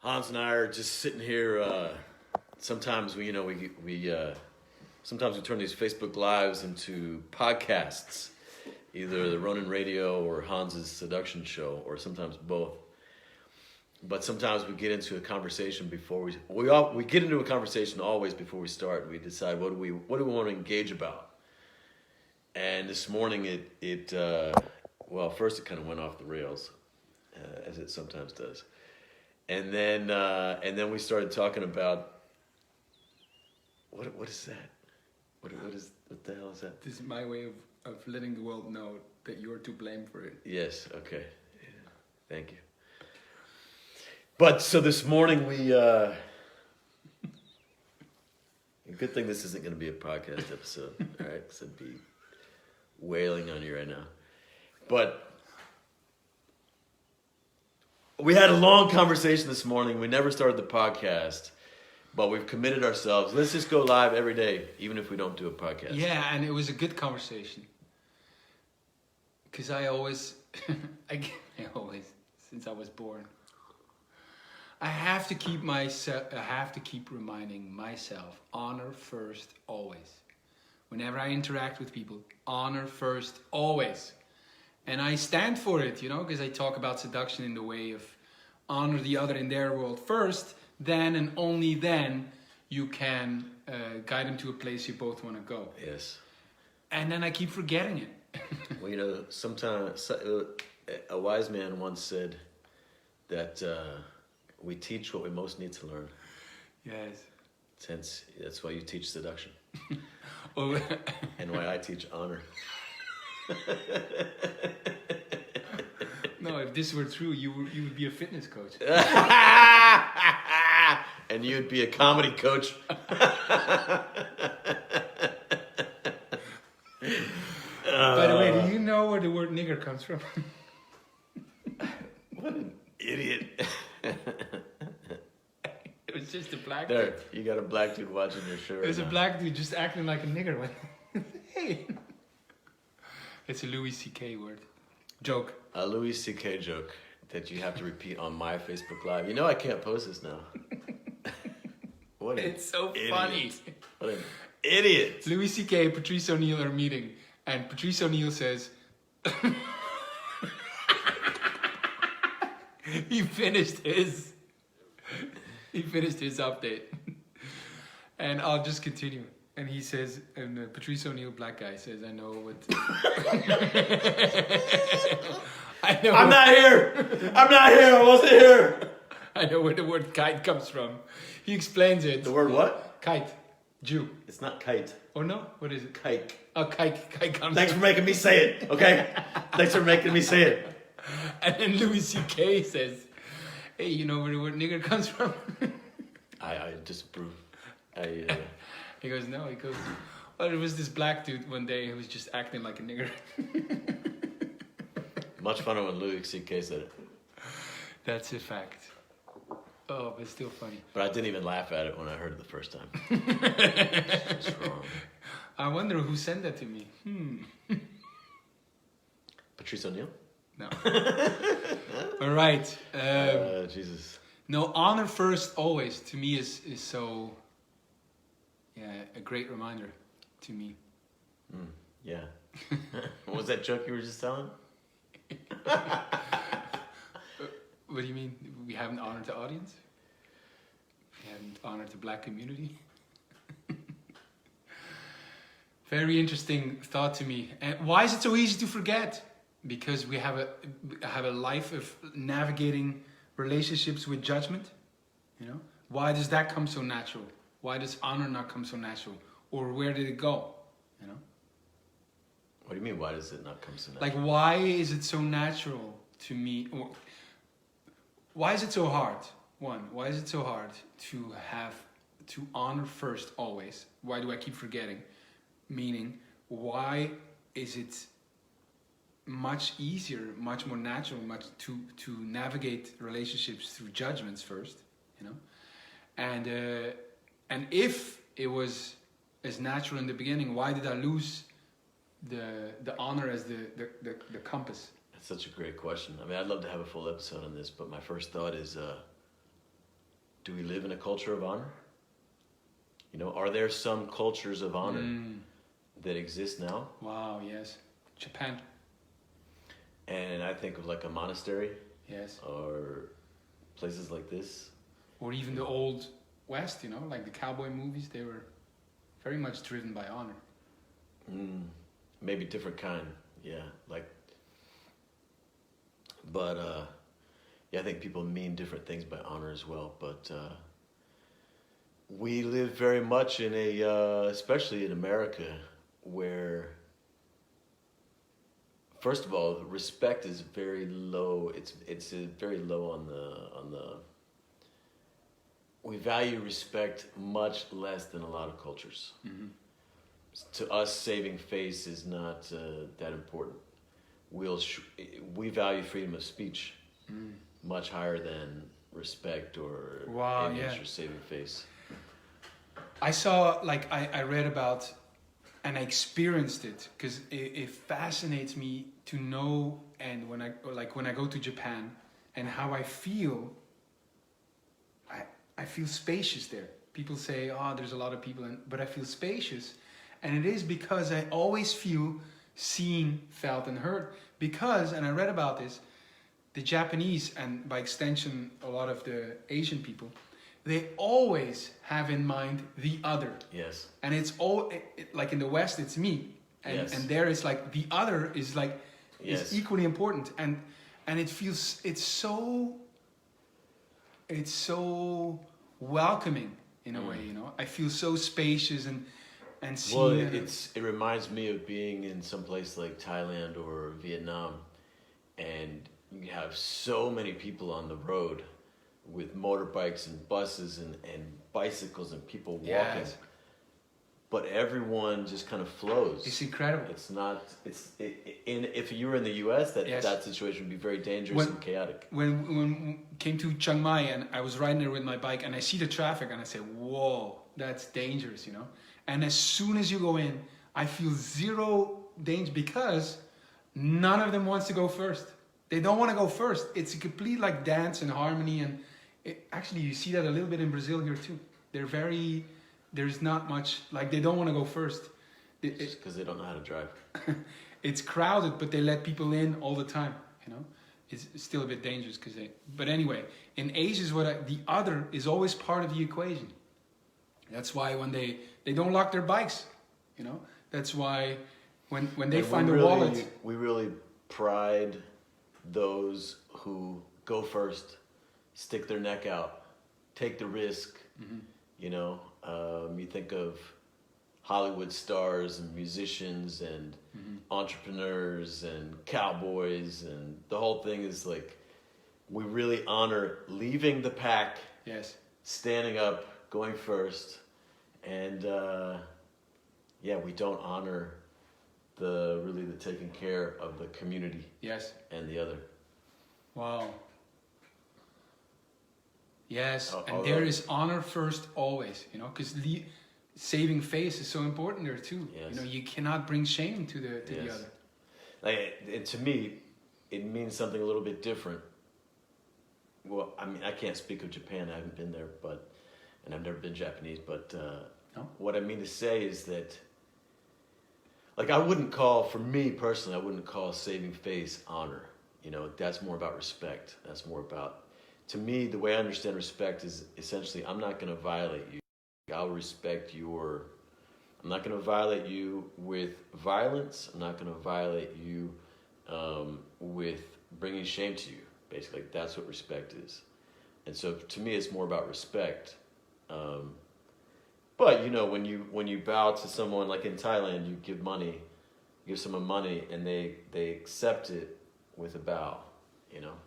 Hans and I are just sitting here. Sometimes sometimes we turn these Facebook Lives into podcasts, either the Ronin Radio or Hans's Seduction Show, or sometimes both. But sometimes we get into a conversation before we get into a conversation always before we start. We decide what do we want to engage about. And this morning first it kind of went off the rails, as it sometimes does. And then we started talking about what is that? What the hell is that? This is my way of letting the world know that you're to blame for it. Yes. Okay. Yeah. Thank you. But so this morning good thing this isn't going to be a podcast episode, all right? Because I'd be wailing on you right now. But we had a long conversation this morning. We never started the podcast, but we've committed ourselves. Let's just go live every day, even if we don't do a podcast. Yeah, and it was a good conversation. Because I always, since I was born, I have to keep reminding myself, honor first, always. Whenever I interact with people, honor first, always. And I stand for it, because I talk about seduction in the way of honor the other in their world first, then and only then you can guide them to a place you both want to go. Yes. And then I keep forgetting it. Well, sometimes a wise man once said that we teach what we most need to learn. Yes. Hence, that's why you teach seduction. Oh. And why I teach honor. No, if this were true, you would be a fitness coach. And you'd be a comedy coach. By the way, do you know where the word nigger comes from? What an idiot. It was just a black dude. You got a black dude watching your show. It was a black dude just acting like a nigger. Hey. It's a Louis C.K. word. Joke. A Louis C.K. joke that you have to repeat on my Facebook Live. I can't post this now. What it's so idiot. funny. What an idiot. Louis C.K. and Patrice O'Neill are meeting, and Patrice O'Neill says, he finished his update. And I'll just continue. And he says, and Patrice O'Neill, black guy, says, I know what... I'm not here. I wasn't here. I know where the word kite comes from. He explains it. The word what? Kite. Jew. It's not kite. Oh no? What is it? Kite. Oh, kite comes Thanks for making me say it, okay? Thanks for making me say it. And then Louis C.K. says, hey, you know where the word nigger comes from? I disapprove. He goes, no. He goes, well, there was this black dude one day who was just acting like a nigger. Much funner when Louis C.K. said it. That's a fact. Oh, but it's still funny. But I didn't even laugh at it when I heard it the first time. It's wrong. I wonder who sent that to me. Patrice O'Neill? No. All right. Jesus. No, honor first always to me is so... Yeah, a great reminder to me. Yeah. What was that joke you were just telling? What do you mean? We haven't honored the audience? We haven't honored the black community? Very interesting thought to me. And why is it so easy to forget? Because we have a life of navigating relationships with judgment. Why does that come so natural? Why does honor not come so natural? Or where did it go? What do you mean, why does it not come so natural? Like, why is it so natural to me? Or why is it so hard? Why is it so hard to honor first always? Why do I keep forgetting? Meaning, why is it much easier, much more natural, to navigate relationships through judgments first, And if it was as natural in the beginning, why did I lose the honor as the compass? That's such a great question. I mean, I'd love to have a full episode on this, but my first thought is do we live in a culture of honor? You know, are there some cultures of honor that exist now? Wow, yes. Japan. And I think of like a monastery. Yes. Or places like this. Or even the old West, you know, like the cowboy movies, they were very much driven by honor. Maybe different kind, yeah. But yeah, I think people mean different things by honor as well. But we live very much in especially in America, where first of all, respect is very low. It's very low on the. We value respect much less than a lot of cultures. Mm-hmm. To us, saving face is not that important. We value freedom of speech much higher than respect or image or saving face. I saw, like, I read about, and I experienced it, because it fascinates me to know, and when I go to Japan, and how I feel, I feel spacious there. People say, oh, there's a lot of people, but I feel spacious. And it is because I always feel seen, felt, and heard. Because, and I read about this, the Japanese, and by extension, a lot of the Asian people, they always have in mind the other. Yes. And it's all, like in the West, it's me. And there it's like, the other is like, is equally important. And it feels, it's so welcoming in a way, you know. I feel so spacious and seen. Well, it reminds me of being in some place like Thailand or Vietnam, and you have so many people on the road with motorbikes and buses and bicycles and people walking. Yes. But everyone just kind of flows. It's incredible. If you were in the U.S., that situation would be very dangerous and chaotic. When came to Chiang Mai, and I was riding there with my bike, and I see the traffic, and I say, whoa, that's dangerous, you know. And as soon as you go in, I feel zero danger, because none of them wants to go first. They don't want to go first. It's a complete like dance and harmony, and actually you see that a little bit in Brazil here too. There's not much, like, they don't want to go first. Just because they don't know how to drive. It's crowded, but they let people in all the time, you know. It's still a bit dangerous but anyway, in Asia the other is always part of the equation. That's why when they don't lock their bikes, you know. That's why when they find a wallet. We really pride those who go first, stick their neck out, take the risk, you know. You think of Hollywood stars and musicians and entrepreneurs and cowboys, and the whole thing is like, we really honor leaving the pack, standing up, going first, and we don't honor the taking care of the community and the other. Wow. Yes, and there is honor first always, you know, because saving face is so important there too. Yes. You know, you cannot bring shame to the other. And to me, it means something a little bit different. Well, I mean, I can't speak of Japan. I haven't been there, and I've never been Japanese. But what I mean to say is that, like, for me personally, I wouldn't call saving face honor. You know, that's more about respect. That's more about. To me, the way I understand respect is essentially, I'm not going to violate you. I'll respect I'm not going to violate you with violence. I'm not going to violate you with bringing shame to you. Basically, that's what respect is. And so to me, it's more about respect. But, you know, when you bow to someone, like in Thailand, you give someone money, and they accept it with a bow, you know.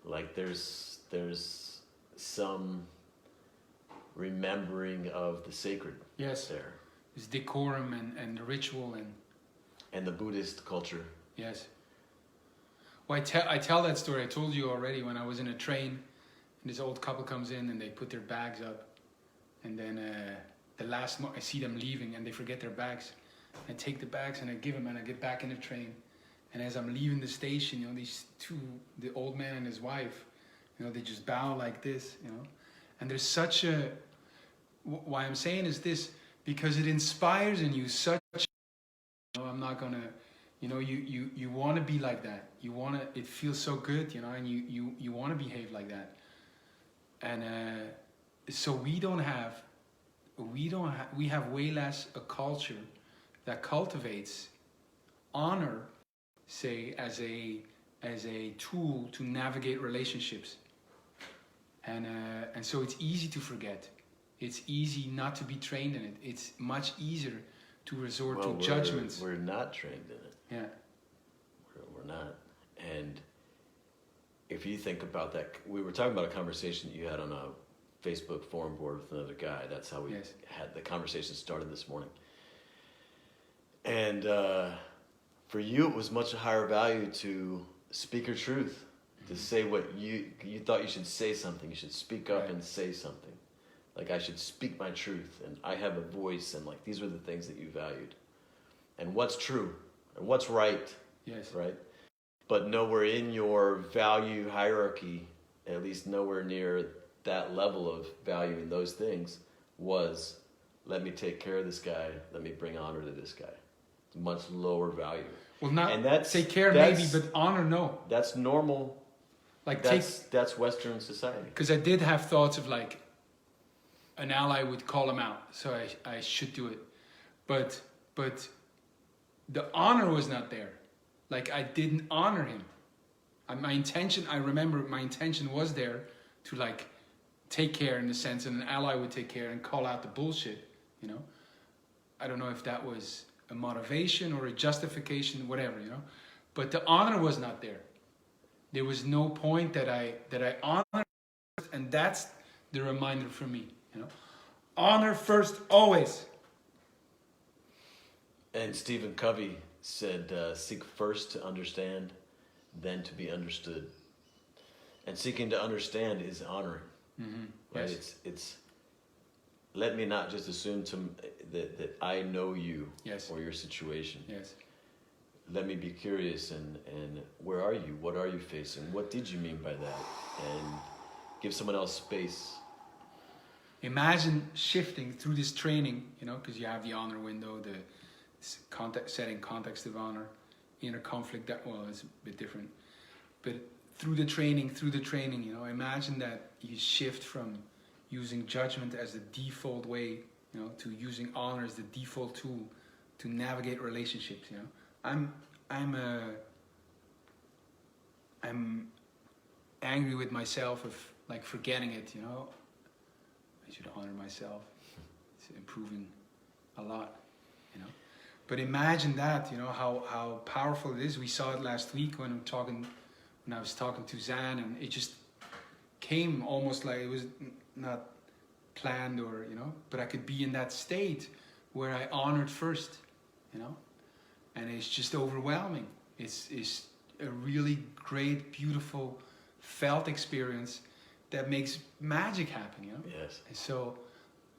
Like there's some remembering of the sacred there. It's decorum and the ritual and the Buddhist culture. Yes. Well, I tell that story. I told you already when I was in a train, and this old couple comes in and they put their bags up, and then I see them leaving and they forget their bags. I take the bags and I give them, and I get back in the train. And as I'm leaving the station, you know, these two, the old man and his wife, you know, they just bow like this, you know. And there's such a, why I'm saying is this, because it inspires in you such, I'm not gonna, you want to be like that. You want to, it feels so good, and you want to behave like that. And so we have way less a culture that cultivates honor, say, as a tool to navigate relationships. And so it's easy to forget. It's easy not to be trained in it. It's much easier to resort to judgments. We're not trained in it. Yeah. We're not. And if you think about that, we were talking about a conversation that you had on a Facebook forum board with another guy. That's how we had the conversation started this morning. And for you, it was much higher value to speak your truth, to say what you thought you should say something. You should speak up and say something. Like, I should speak my truth, and I have a voice, and like, these are the things that you valued. And what's true, and what's right. Yes. Right? But nowhere in your value hierarchy, at least nowhere near that level of valuing those things, was, let me take care of this guy, let me bring honor to this guy. It's much lower value. Well, not and that's, take care maybe, but honor, no. That's normal. Like, that's Western society. Because I did have thoughts of like, an ally would call him out, so I should do it. But the honor was not there. Like, I didn't honor him. I remember my intention was there to like take care, in the sense, and an ally would take care and call out the bullshit, I don't know if that was a motivation or a justification, whatever, But the honor was not there. There was no point that I honored, and that's the reminder for me, Honor first, always. And Stephen Covey said, seek first to understand, then to be understood. And seeking to understand is honoring. Mm-hmm. Right? Yes. It's let me not just assume that I know you or your situation. Yes. Let me be curious and where are you? What are you facing? What did you mean by that? And give someone else space. Imagine shifting through this training, because you have the honor window, the setting context of honor, inner conflict, it's a bit different. But through the training, imagine that you shift from using judgment as the default way, to using honor as the default tool to navigate relationships, I'm angry with myself of like forgetting it, I should honor myself. It's improving a lot, But imagine that, how powerful it is. We saw it last week when I was talking to Zan, and it just came almost like it was not planned or, but I could be in that state where I honored first, and it's just overwhelming. It's a really great, beautiful, felt experience that makes magic happen, Yes. And so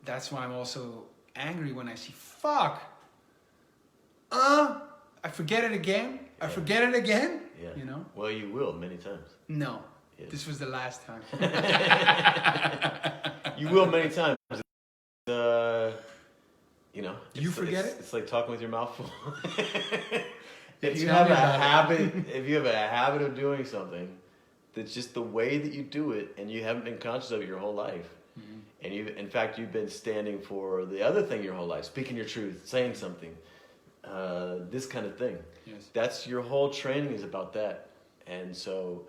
that's why I'm also angry when I see, fuck, I forget it again. I forget it again. Yeah. Well, you will many times. No. Yes. This was the last time. You will many times. You forget it? It's like talking with your mouth full. If you have a habit of doing something, that's just the way that you do it, and you haven't been conscious of it your whole life. Mm-hmm. And you've been standing for the other thing your whole life, speaking your truth, saying something, this kind of thing. Yes. That's your whole training is about that. And so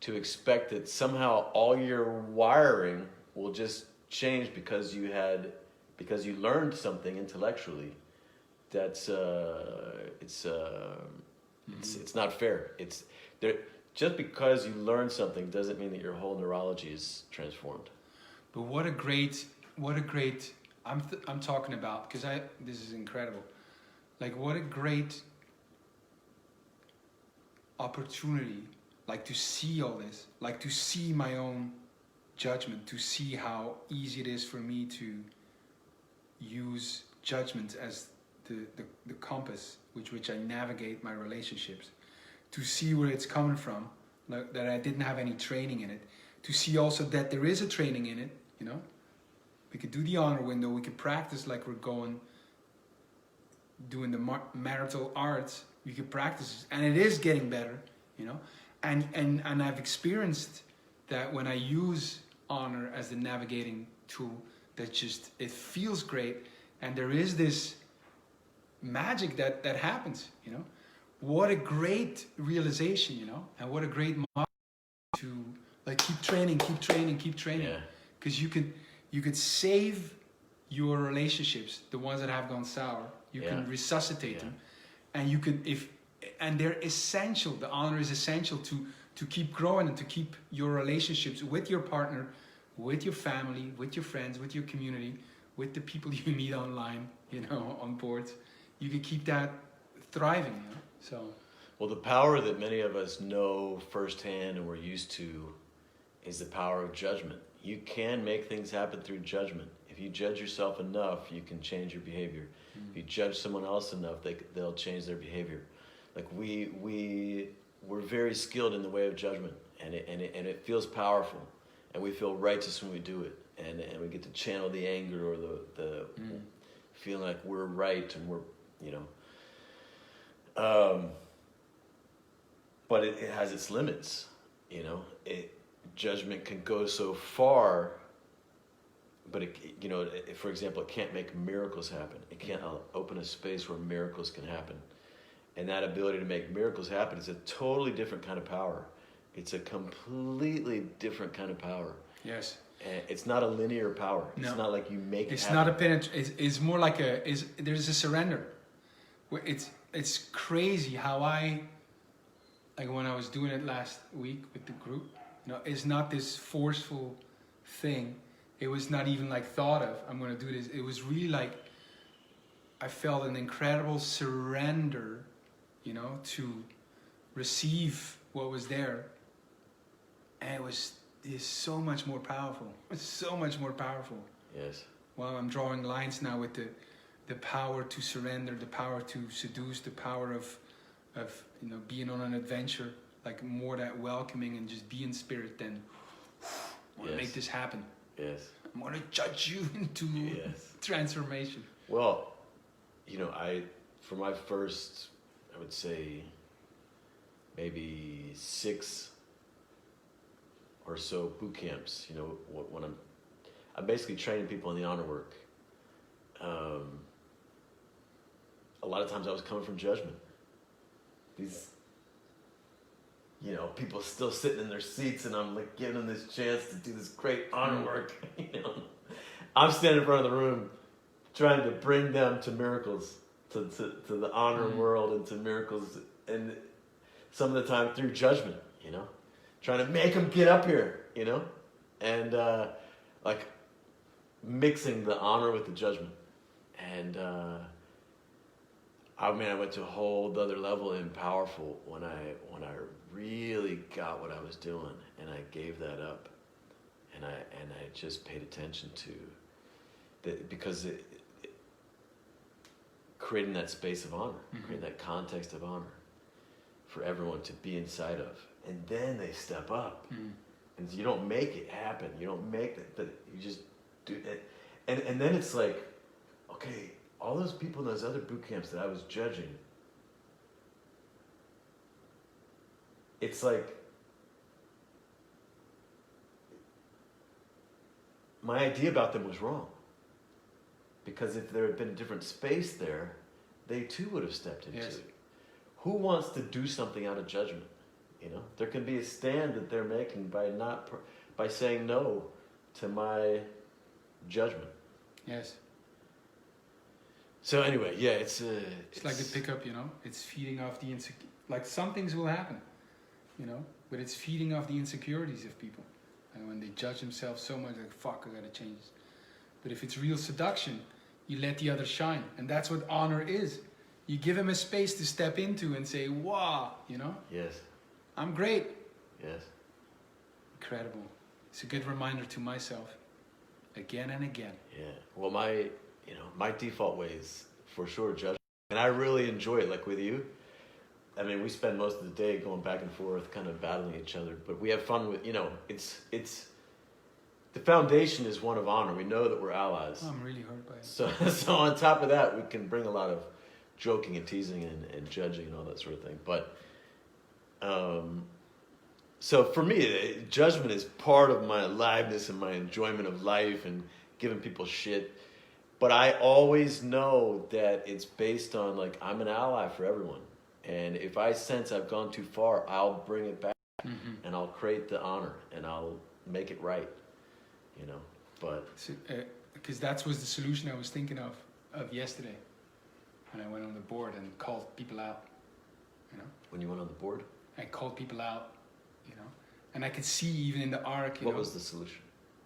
to expect that somehow all your wiring will just change because you learned something intellectually, that's it's not fair. It's there. Just because you learn something doesn't mean that your whole neurology is transformed. But what a great I'm talking about, because this is incredible. Like, what a great opportunity, like, to see all this, like, to see my own judgment, to see how easy it is for me to use judgment as the compass with which I navigate my relationships, to see where it's coming from, like, that I didn't have any training in it, to see also that there is a training in it, you know. We could do the honor window. We could practice like we're doing the marital arts. We could practice, and it is getting better, you know. And I've experienced that when I use honor as the navigating tool, that just, it feels great, and there is this magic that happens, you know. What a great realization, you know, and what a great model to like keep training, Yeah. because you could save your relationships, the ones that have gone sour. You can resuscitate them, and you can and they're essential. The honor is essential to keep growing and to keep your relationships with your partner, with your family, with your friends, with your community, with the people you meet online, you know, on boards. You can keep that thriving, you know. So, well, the power that many of us know firsthand and we're used to is the power of judgment. You can make things happen through judgment. If you judge yourself enough, you can change your behavior. If you judge someone else enough, they'll change their behavior. Like we're very skilled in the way of judgment, and it feels powerful, and we feel righteous when we do it, and we get to channel the anger or the feeling like we're right and we're, you know. But it has its limits, you know. Judgment can go so far, but for example, it can't make miracles happen. It can't open a space where miracles can happen. And that ability to make miracles happen is a totally different kind of power. It's a completely different kind of power. yes. And it's not a linear power. No. It's not like you make it It's happen. not a penetration. It's more like there's a surrender. It's crazy how like when I was doing it last week with the group, you know, it's not this forceful thing. It was not even like thought of, I'm going to do this. It was really like, I felt an incredible surrender, you know, to receive what was there. And it's so much more powerful. It's so much more powerful. Yes. Well, I'm drawing lines now with the power to surrender, the power to seduce, the power of you know, being on an adventure, like more that welcoming and just be in spirit than I want to make this happen. Yes. I'm going to judge you into transformation. Well, you know, for my first, I would say, maybe 6 or so boot camps, you know, when I'm basically training people in the honor work. A lot of times I was coming from judgment. These, you know, people still sitting in their seats, and I'm like giving them this chance to do this great honor work. You know, I'm standing in front of the room, trying to bring them to miracles, to the honor world, and to miracles, and some of the time through judgment. You know, trying to make them get up here. You know, and like mixing the honor with the judgment, and. I went to a whole other level and powerful when I really got what I was doing, and I gave that up, and I just paid attention to that, because creating that space of honor, creating that context of honor for everyone to be inside of, and then they step up, and you don't make it happen. You don't make it, but you just do it, and then it's like, okay. All those people in those other boot camps that I was judging, it's like my idea about them was wrong. Because if there had been a different space there, they too would have stepped into it. Who wants to do something out of judgment? You know, there can be a stand that they're making by saying no to my judgment. Yes. So anyway, yeah, it's like the pickup, you know. It's feeding off the like some things will happen, you know, but it's feeding off the insecurities of people, and when they judge themselves so much, like fuck, I gotta change this. But if it's real seduction, you let the other shine, and that's what honor is. You give him a space to step into and say, "Wow," you know. Yes. I'm great. Yes. Incredible. It's a good reminder to myself, again and again. Yeah. Well, my default way is for sure judgment, and I really enjoy it. Like with you, I mean, we spend most of the day going back and forth, kind of battling each other, but we have fun with, you know, it's the foundation is one of honor. We know that we're allies. Oh, I'm really hurt by it. So on top of that, we can bring a lot of joking and teasing and judging and all that sort of thing. But so for me, judgment is part of my aliveness and my enjoyment of life and giving people shit. But I always know that it's based on, like, I'm an ally for everyone. And if I sense I've gone too far, I'll bring it back and I'll create the honor and I'll make it right, you know. But because that was the solution I was thinking of yesterday when I went on the board and called people out, you know. When you went on the board? I called people out, you know. And I could see even in the arc, what was the solution?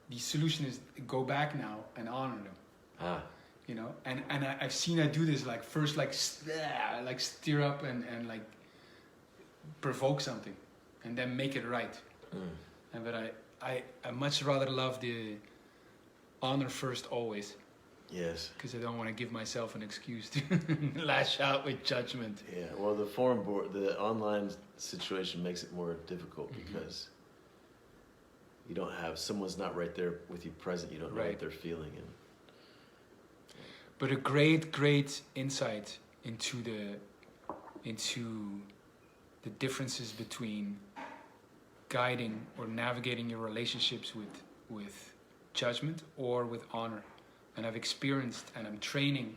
The solution is go back now and honor them. You know, and I've seen I do this, like, first, like stir up and like provoke something and then make it right. And but I much rather love the honor first always. Yes. Because I don't want to give myself an excuse to lash out with judgment. Yeah, well, the forum board, the online situation makes it more difficult because you don't have, someone's not right there with you present, you don't know what they're feeling. But a great insight into the differences between guiding or navigating your relationships with judgment or with honor. And I've experienced and I'm training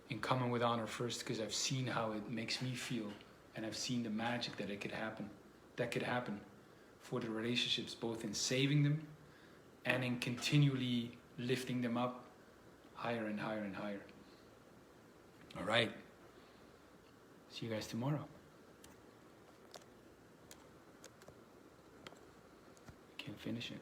in coming with honor first because I've seen how it makes me feel and I've seen the magic that could happen for the relationships, both in saving them and in continually lifting them up higher and higher and higher. All right. See you guys tomorrow. Can't finish it.